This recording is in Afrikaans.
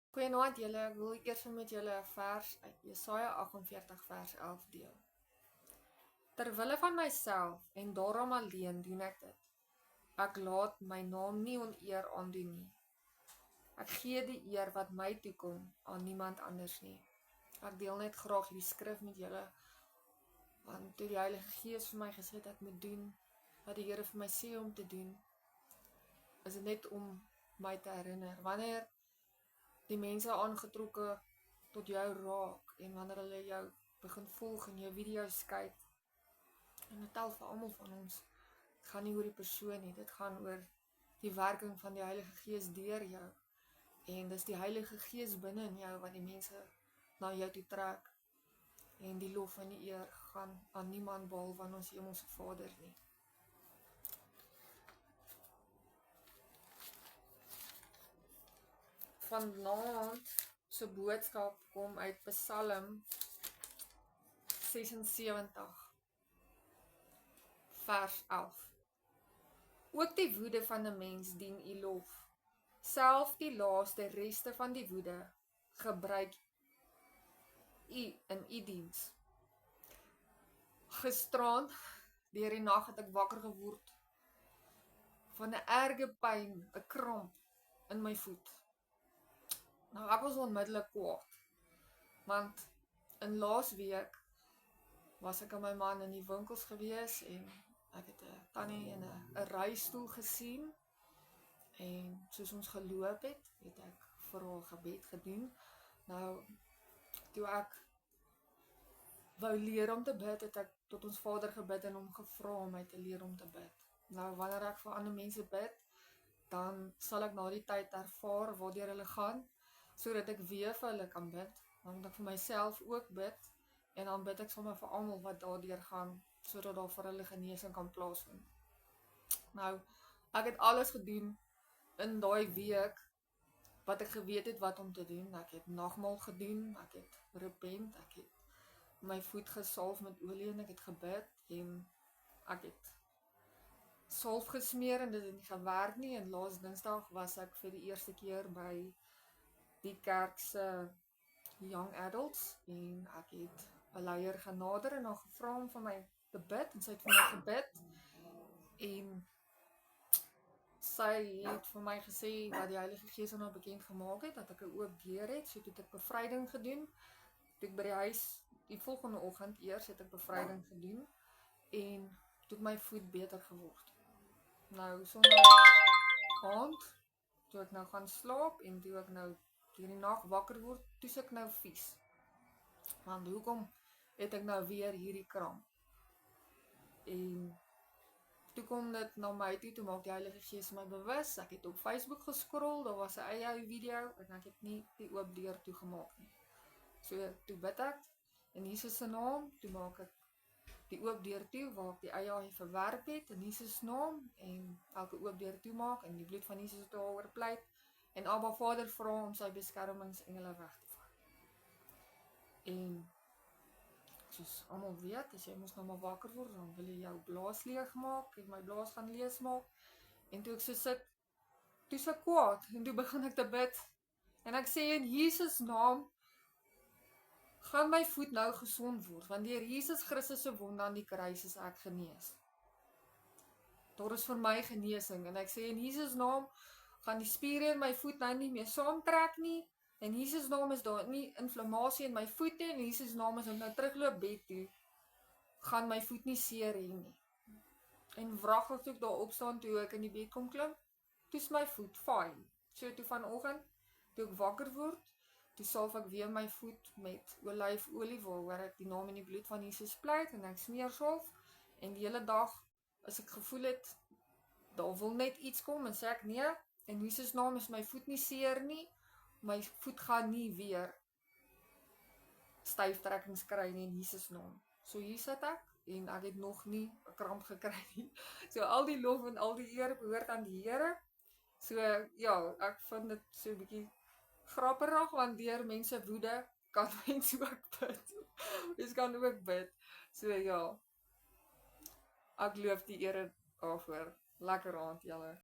Goeienaand julle, ek wil eers met julle 'n vers uit Jesaja 48 vers 11 deel. Terwille van myself en daarom alleen doen ek dit. Ek laat my naam nie oneer aandoen nie. Ek gee die eer wat my toekom aan niemand anders nie. Ek deel net graag die skrif met julle, want toe die Heilige Gees vir my gesê het ek moet doen wat die Here vir my sê om te doen, is dit net om my te herinner. Wanneer die mense aangetrokke tot jou raak en wanneer hulle jou begin volg en jou video's kyk, en dit tel vir almal van ons, dit gaan nie oor die persoon nie, dit gaan oor die werking van die Heilige Gees deur jou, en dis die Heilige Gees binne in jou wat die mense na jou toe trek, en die lof en die eer gaan aan niemand behalwe aan ons Hemelse Vader nie. Vanaand se boodskap kom uit Psalm 76 vers 11. Ook die woede van 'n mens dien u lof. Self die laaste reste van die woede gebruik u in u diens. Gisterand deur die nag het ek wakker geword van 'n erge pyn, 'n kramp in my voet. Nou ek was onmiddellik kwaad, want in laasweek was ek aan my man in die winkels gewees en ek het 'n tannie in 'n reistool gesien, en soos ons geloop het ek vir haar gebed gedoen. Nou, toe ek wou leer om te bid, het ek tot ons Vader gebid en hom gevra om my te leer om te bid. Nou, wanneer ek vir ander mense bid, dan sal ek na die tyd ervaar waardeur hulle gaan, sodat ek weer vir hulle kan bid, dan moet ek vir myself ook bid, en dan bid ek sommer vir almal wat daardeur gaan, sodat daar vir hulle genesing kan plaasvind. Nou, ek het alles gedoen in daai week wat ek geweet het wat om te doen. Ek het nagmaal gedoen, ek het repent, ek het my voet gesalf met olie en ek het gebid, en ek het salf gesmeer en dit het nie gewerk nie, en laas Dinsdag was ek vir die eerste keer by die kerk se young adults, en ek het 'n leier genader en haar gevra om vir my te bid, en sy het vir my gebid, en sy het vir my gesê wat die Heilige Gees aan haar bekend gemaak het, dat ek 'n oop deur het, so toe het ek bevryding gedoen, toe ek by die huis, die volgende oggend eers het ek bevryding gedoen, en toe het my voet beter geword. Nou, Sondag aand, toe ek nou gaan slaap, en toe ek nou deur die nag wakker word, toe ek nou vies. Want hoekom het ek nou weer hierdie kramp? En toe kom dit na my toe maak die Heilige Gees my bewus. Ek het op Facebook gescroll, daar was 'n eie video, en ek het nie die oop deur toegemaak nie. So, toe bid ek, in Jesus se naam, toe maak ek die oop deur toe, waar ek die eie verwerp het, in Jesus naam, en elke oop deur toe maak, en die bloed van Jesus het daaroor pleit, en Abba Vader vra om sy beskermingsengele weg te vat. En soos almal weet, as jy mos nou maar wakker word, dan wil jy jou blaas leeg maak, en my blaas gaan lees maak, en toe ek so sit, toe so kwaad, en toe begin ek te bid, en ek sê in Jesus naam, gaan my voet nou gesond word, want deur Jesus Christus se wonde aan die kruis is ek genees. Daar is vir my genesing, en ek sê in Jesus naam, gaan die spiere in my voet nou nie meer saamtrek nie, in Jesus naam is daar nie inflammasie in my voete, en in Jesus naam as ek nou terugloop bed toe, gaan my voet nie seer hê nie. En wragtig toe ek daar opstaan, toe ek in die bed kom klim, toe is my voet fine. So toe vanoggend, toe ek wakker word, toe salf ek weer my voet met olyfolie, waaroor ek die naam en die bloed van Jesus pleit, en ek smeer salf, en die hele dag, as ek gevoel het, daar wil net iets kom, en sê ek nee, in Jesus naam is my voet nie seer nie, my voet gaan nie weer styftrekkings kry nie in Jesus naam. So hier sit ek, en ek het nog nie 'n kramp gekry nie. So al die lof en al die eer behoort aan die Here. So ja, ek vind dit so 'n bietjie grapperig, want deur mense woede kan mense ook bid. Mens kan ook bid. So ja, ek loof die Here daarvoor. Lekker aand julle.